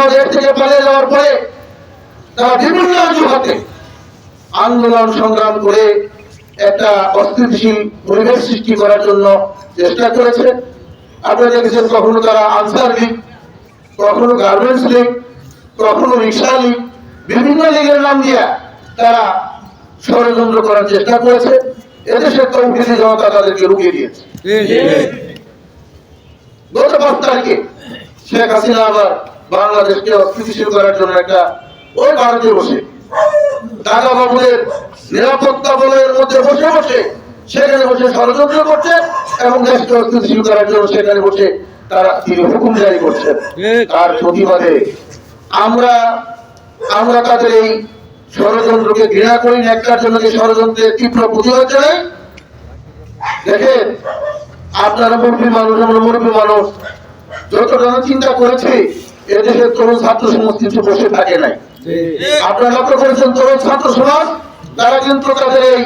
এখনো দেশ থেকে পালিয়ে যাওয়ার পরে তারা বিভিন্ন অজুহাতে আন্দোলন সংগ্রাম করে একটা অস্থিতিশীল পরিবেশ সৃষ্টি করার জন্য চেষ্টা করেছে। আপনারা দেখেছেন কখনো তারা আনসার লীগ, কখনো গার্মেন্টস লীগ, কখনো রিক্সা লীগ, বিভিন্ন লীগের নাম দিয়ে তারা ষড়যন্ত্র করার চেষ্টা করেছে। এদেশের তৌহিদি জনতা তাদেরকে রুখিয়ে দিয়েছে। গত 5 তারিখে শেখ হাসিনা আবার বাংলাদেশকে অস্থিতিশীল করার জন্য একটা ওই ভারতে বসে ঢাকা বাবুদের নিরাপত্তা বলয়ের মধ্যে বসে বসে সেখানে বসে ষড়যন্ত্র করছে এবং দেশকে অস্থিতিশীল করার জন্য সেখানে বসে তিনি হুকুম জারি করছেন। তার প্রতিবাদে আমরা তাদের এই ষড়যন্ত্রকে ঘৃণা করি, একটার জন্য যে ষড়যন্ত্রের তীব্র প্রতিবাদ জানাই। দেখেন, আপনারা মুরব্বী মানুষ, আমরা মুরব্বী মানুষ, যতটা চিন্তা করেছি এদেশের তরুণ ছাত্র সমাজ কিন্তু বসে থাকে নাই। আপনারা লক্ষ্য করেছেন তরুণ ছাত্র সমাজ তারা কিন্তু তাদের এই